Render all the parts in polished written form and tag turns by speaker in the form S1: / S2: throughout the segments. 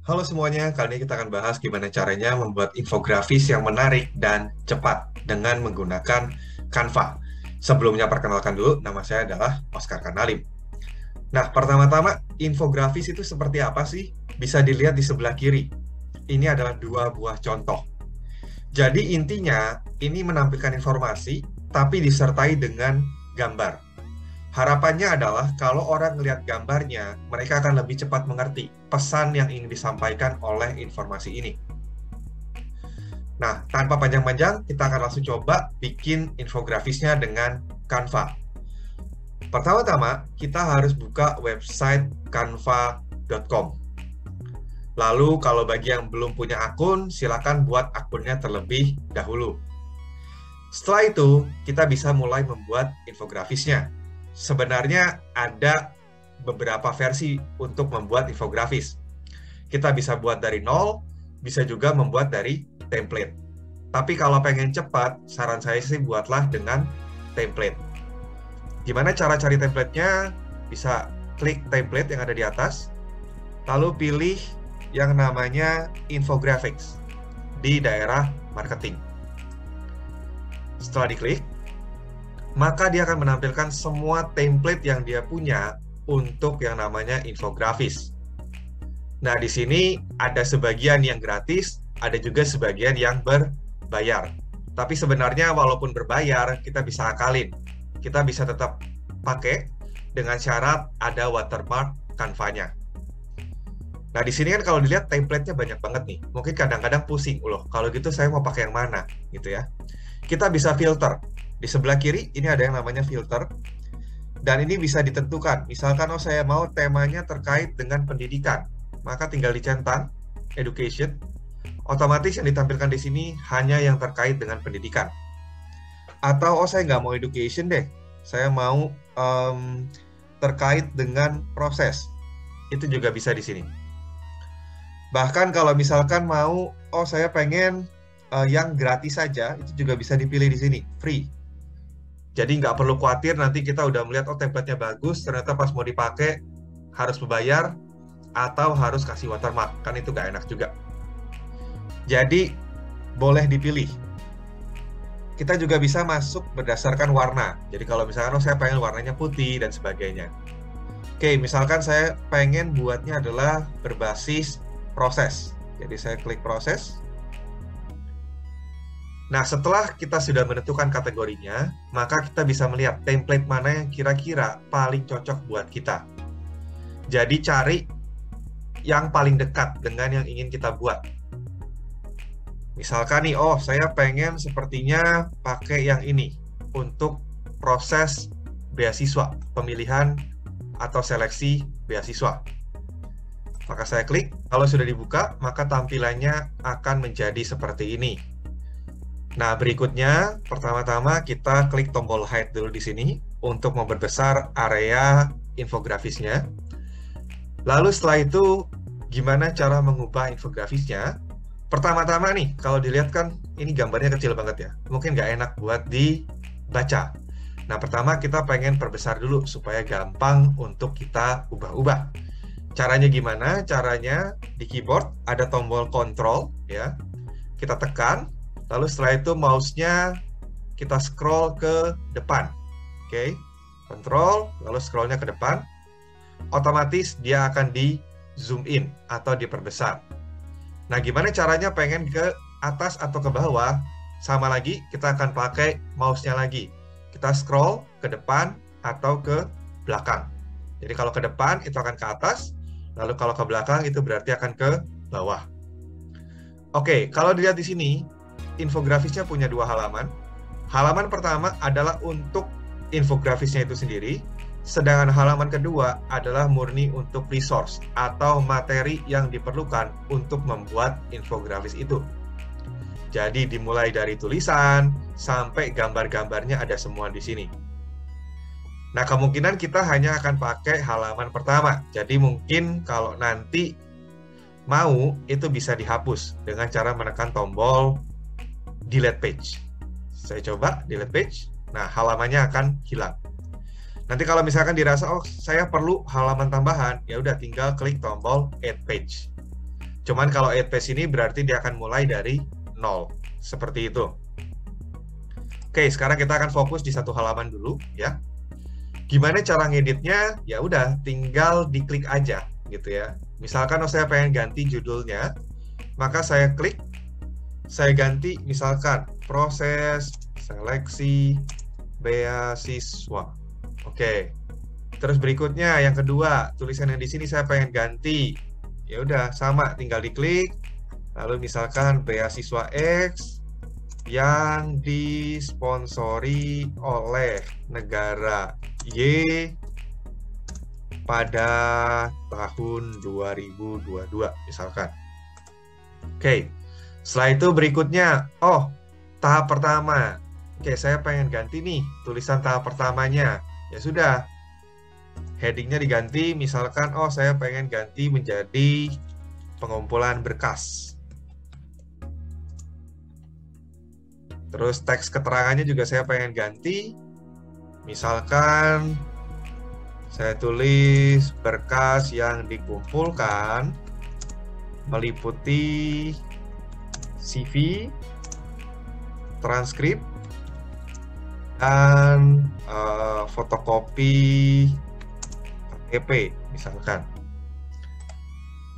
S1: Halo semuanya, kali ini kita akan bahas gimana caranya membuat infografis yang menarik dan cepat dengan menggunakan Canva. Sebelumnya perkenalkan dulu, nama saya adalah Oscar Kanalim. Nah, pertama-tama, infografis itu seperti apa sih? Bisa dilihat di sebelah kiri. Ini adalah dua buah contoh. Jadi intinya, ini menampilkan informasi, tapi disertai dengan gambar. Harapannya adalah kalau orang melihat gambarnya, mereka akan lebih cepat mengerti pesan yang ingin disampaikan oleh informasi ini. Nah, tanpa panjang-panjang, kita akan langsung coba bikin infografisnya dengan Canva. Pertama-tama, kita harus buka website canva.com. Lalu, kalau bagi yang belum punya akun, silakan buat akunnya terlebih dahulu. Setelah itu, kita bisa mulai membuat infografisnya. Sebenarnya ada beberapa versi untuk membuat infografis. Kita bisa buat dari nol, bisa juga membuat dari template. Tapi kalau pengen cepat, saran saya sih buatlah dengan template. Gimana cara cari templatenya? Bisa klik template yang ada di atas, lalu pilih yang namanya infographics di daerah marketing. Setelah diklik, maka dia akan menampilkan semua template yang dia punya untuk yang namanya infografis. Nah, di sini ada sebagian yang gratis, ada juga sebagian yang berbayar. Tapi sebenarnya walaupun berbayar, kita bisa akalin. Kita bisa tetap pakai dengan syarat ada watermark Canva-nya. Nah, di sini kan kalau dilihat template-nya banyak banget nih. Mungkin kadang-kadang pusing, loh, kalau gitu saya mau pakai yang mana, gitu ya. Kita bisa filter. Di sebelah kiri, ini ada yang namanya filter. Dan ini bisa ditentukan. Misalkan, oh saya mau temanya terkait dengan pendidikan. Maka tinggal dicentang, education. Otomatis yang ditampilkan di sini hanya yang terkait dengan pendidikan. Atau, oh saya nggak mau education deh. Saya mau terkait dengan proses. Itu juga bisa di sini. Bahkan kalau misalkan mau, oh saya pengen yang gratis saja, itu juga bisa dipilih di sini, free. Jadi nggak perlu khawatir nanti kita udah melihat, oh template-nya bagus, ternyata pas mau dipakai harus membayar atau harus kasih watermark, kan itu nggak enak juga. Jadi boleh dipilih. Kita juga bisa masuk berdasarkan warna. Jadi kalau misalkan, oh saya pengen warnanya putih dan sebagainya. Oke, misalkan saya pengen buatnya adalah berbasis proses. Jadi saya klik proses. Nah, setelah kita sudah menentukan kategorinya, maka kita bisa melihat template mana yang kira-kira paling cocok buat kita. Jadi cari yang paling dekat dengan yang ingin kita buat. Misalkan nih, oh saya pengen sepertinya pakai yang ini untuk proses beasiswa, pemilihan atau seleksi beasiswa. Maka saya klik, kalau sudah dibuka, maka tampilannya akan menjadi seperti ini. Nah, berikutnya, pertama-tama kita klik tombol hide dulu di sini untuk memperbesar area infografisnya. Lalu setelah itu, gimana cara mengubah infografisnya? Pertama-tama nih, kalau dilihat kan ini gambarnya kecil banget ya. Mungkin nggak enak buat dibaca. Nah, pertama kita pengen perbesar dulu supaya gampang untuk kita ubah-ubah. Caranya gimana? Caranya di keyboard ada tombol control ya. Kita tekan, lalu setelah itu mouse-nya kita scroll ke depan. Oke. Control, lalu scroll-nya ke depan. Otomatis dia akan di zoom in atau diperbesar. Nah, gimana caranya pengen ke atas atau ke bawah? Sama lagi, kita akan pakai mouse-nya lagi. Kita scroll ke depan atau ke belakang. Jadi kalau ke depan itu akan ke atas, lalu kalau ke belakang itu berarti akan ke bawah. Oke, kalau dilihat di sini, infografisnya punya dua halaman. Halaman pertama adalah untuk infografisnya itu sendiri, sedangkan halaman kedua adalah murni untuk resource atau materi yang diperlukan untuk membuat infografis itu. Jadi dimulai dari tulisan sampai gambar-gambarnya ada semua di sini. Nah, kemungkinan kita hanya akan pakai halaman pertama. Jadi mungkin kalau nanti mau, itu bisa dihapus dengan cara menekan tombol delete page. Saya coba delete page. Nah, halamannya akan hilang. Nanti kalau misalkan dirasa, oh saya perlu halaman tambahan, ya udah tinggal klik tombol add page. Cuman kalau 8 page ini berarti dia akan mulai dari 0. Seperti itu. Oke, sekarang kita akan fokus di satu halaman dulu ya. Gimana cara ngeditnya? Ya udah, tinggal diklik aja gitu ya. Misalkan saya pengen ganti judulnya, maka saya klik, saya ganti misalkan proses seleksi beasiswa. Oke. Terus berikutnya yang kedua, tulisan yang di sini saya pengen ganti. Ya udah, sama, tinggal diklik. Lalu misalkan beasiswa X yang disponsori oleh negara Y pada tahun 2022 misalkan. Oke. Setelah itu berikutnya, tahap pertama. Oke, saya pengen ganti nih tulisan tahap pertamanya. Ya sudah. Headingnya diganti, misalkan, saya pengen ganti menjadi pengumpulan berkas. Terus teks keterangannya juga saya pengen ganti. Misalkan saya tulis berkas yang dikumpulkan meliputi CV, transkrip, dan fotokopi KTP misalkan.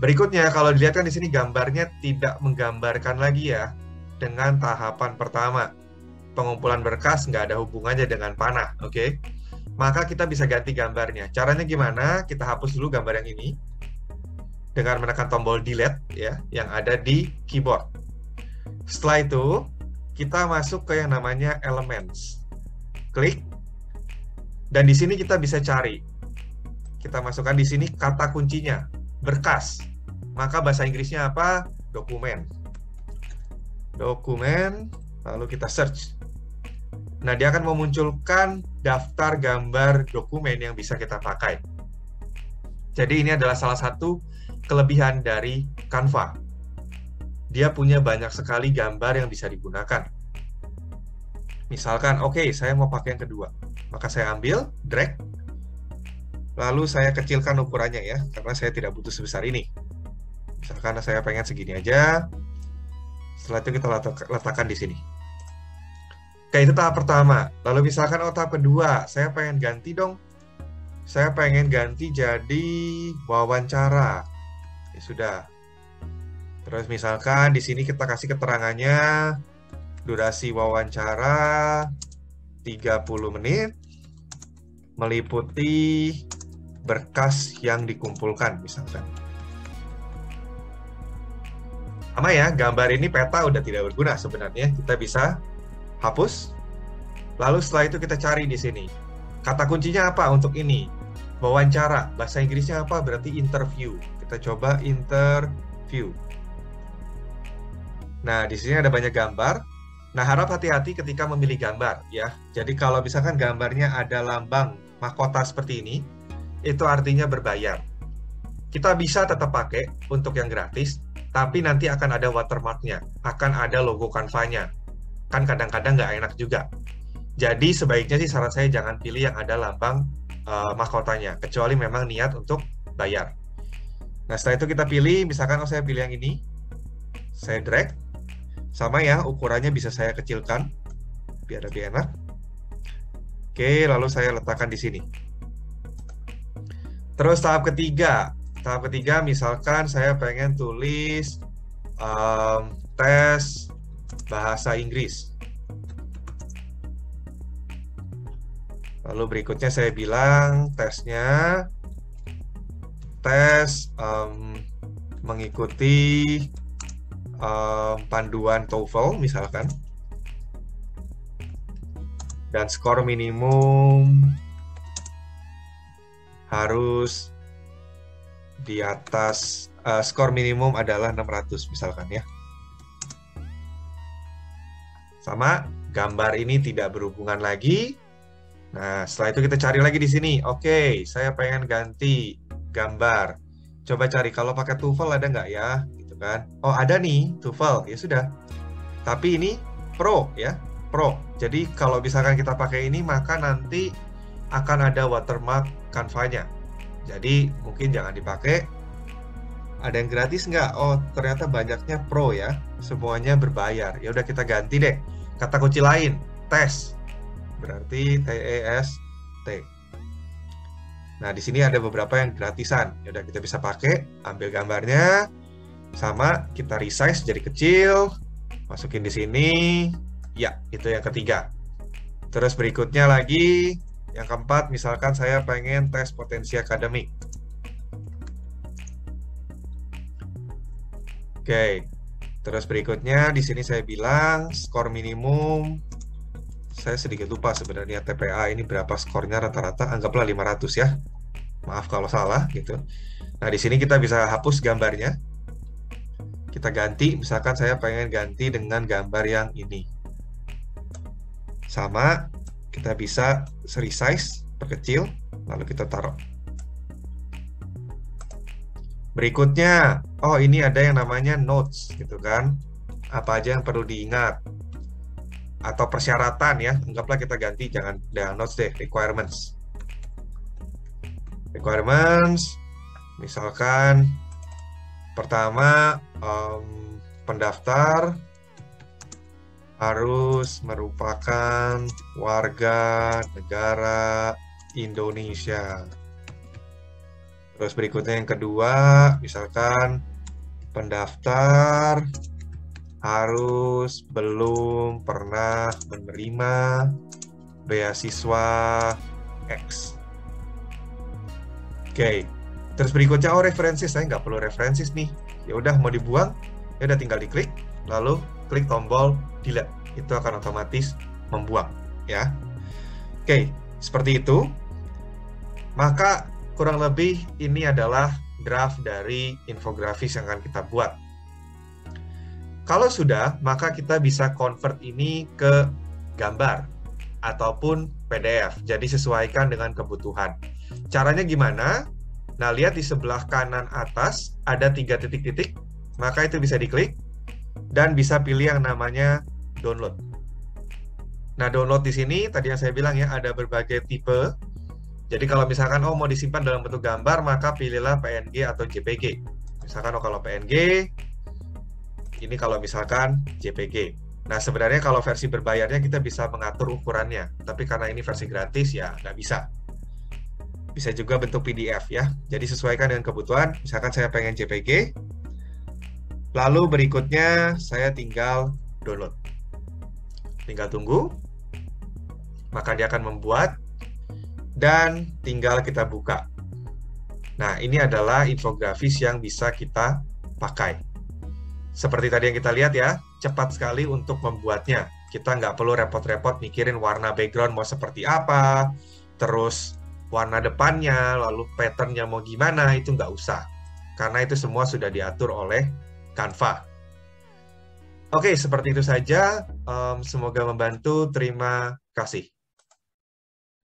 S1: Berikutnya kalau dilihat kan di sini gambarnya tidak menggambarkan lagi ya dengan tahapan pertama. Pengumpulan berkas nggak ada hubungannya dengan panah, oke? Maka kita bisa ganti gambarnya. Caranya gimana? Kita hapus dulu gambar yang ini dengan menekan tombol delete ya yang ada di keyboard. Setelah itu kita masuk ke yang namanya elements. Klik. Dan di sini kita bisa cari. Kita masukkan di sini kata kuncinya, berkas. Maka bahasa Inggrisnya apa? Dokumen. Dokumen, lalu kita search. Nah, dia akan memunculkan daftar gambar dokumen yang bisa kita pakai. Jadi ini adalah salah satu kelebihan dari Canva. Dia punya banyak sekali gambar yang bisa digunakan. Misalkan, saya mau pakai yang kedua. Maka saya ambil, drag, lalu saya kecilkan ukurannya ya, karena saya tidak butuh sebesar ini. Misalkan saya pengen segini aja. Setelah itu kita letakkan di sini. Oke, itu tahap pertama. Lalu misalkan tahap kedua, saya pengen ganti dong. Saya pengen ganti jadi wawancara. Ya sudah. Terus misalkan di sini kita kasih keterangannya, durasi wawancara 30 menit, meliputi berkas yang dikumpulkan misalkan. Sama ya, gambar ini peta udah tidak berguna sebenarnya. Kita bisa hapus. Lalu setelah itu kita cari di sini. Kata kuncinya apa untuk ini? Wawancara. Bahasa Inggrisnya apa? Berarti interview. Kita coba interview. Nah, di sini ada banyak gambar. Nah, harap hati-hati ketika memilih gambar ya. Jadi kalau misalkan gambarnya ada lambang mahkota seperti ini, itu artinya berbayar. Kita bisa tetap pakai untuk yang gratis, tapi nanti akan ada watermark-nya, akan ada logo Canva-nya. Kan kadang-kadang nggak enak juga. Jadi sebaiknya sih saran saya jangan pilih yang ada lambang mahkotanya, kecuali memang niat untuk bayar. Nah, setelah itu kita pilih, misalkan saya pilih yang ini, saya drag, sama ya, ukurannya bisa saya kecilkan, biar lebih enak. Oke, lalu saya letakkan di sini. Terus tahap ketiga misalkan saya pengen tulis tes bahasa Inggris. Lalu berikutnya saya bilang tesnya mengikuti panduan TOEFL misalkan, dan skor minimum harus di atas, skor minimum adalah 600 misalkan ya. Sama, gambar ini tidak berhubungan lagi. Nah, setelah itu kita cari lagi di sini. Oke, saya pengen ganti gambar. Coba cari, kalau pakai TOEFL ada nggak ya? Gitu kan. Oh, ada nih, TOEFL. Ya sudah. Tapi ini Pro ya, Pro. Jadi kalau misalkan kita pakai ini, maka nanti akan ada watermark Canva-nya. Jadi mungkin jangan dipakai. Ada yang gratis nggak? Oh, ternyata banyaknya pro ya. Semuanya berbayar. Ya udah kita ganti deh. Kata kunci lain, tes. Berarti TEST. Nah, di sini ada beberapa yang gratisan. Ya udah kita bisa pakai, ambil gambarnya, sama kita resize jadi kecil, masukin di sini. Ya, itu yang ketiga. Terus berikutnya lagi, yang keempat, misalkan saya pengen tes potensi akademik. Oke, terus berikutnya di sini saya bilang skor minimum. Saya sedikit lupa sebenarnya TPA ini berapa skornya rata-rata. Anggaplah 500 ya. Maaf kalau salah gitu. Nah, di sini kita bisa hapus gambarnya. Kita ganti, misalkan saya pengen ganti dengan gambar yang ini. Sama, kita bisa resize, perkecil, lalu kita taruh. Berikutnya, oh ini ada yang namanya notes gitu kan. Apa aja yang perlu diingat. Atau persyaratan ya, anggaplah kita ganti, jangan notes deh, requirements. Requirements, misalkan pertama, pendaftar harus merupakan warga negara Indonesia. Terus berikutnya yang kedua, misalkan pendaftar harus belum pernah menerima beasiswa X. Oke. Terus berikutnya, oh referensi, saya nggak perlu referensi nih. Ya udah mau dibuang, ya udah tinggal diklik, lalu klik tombol delete. Itu akan otomatis membuang, ya. Oke, seperti itu. Maka kurang lebih ini adalah draft dari infografis yang akan kita buat. Kalau sudah, maka kita bisa convert ini ke gambar ataupun PDF. Jadi sesuaikan dengan kebutuhan. Caranya gimana? Nah, lihat di sebelah kanan atas ada 3 titik-titik, maka itu bisa diklik dan bisa pilih yang namanya download. Nah, download di sini tadi yang saya bilang ya, ada berbagai tipe. Jadi kalau misalkan mau disimpan dalam bentuk gambar, maka pilihlah PNG atau JPG. Misalkan kalau PNG, ini kalau misalkan JPG. Nah, sebenarnya kalau versi berbayarnya kita bisa mengatur ukurannya, tapi karena ini versi gratis ya nggak bisa. Bisa juga bentuk PDF ya. Jadi sesuaikan dengan kebutuhan. Misalkan saya pengen JPG, lalu berikutnya saya tinggal download. Tinggal tunggu, maka dia akan membuat, dan tinggal kita buka. Nah, ini adalah infografis yang bisa kita pakai. Seperti tadi yang kita lihat ya, cepat sekali untuk membuatnya. Kita nggak perlu repot-repot mikirin warna background mau seperti apa, terus warna depannya, lalu patternnya mau gimana, itu nggak usah. Karena itu semua sudah diatur oleh Canva. Oke, seperti itu saja. Semoga membantu. Terima kasih.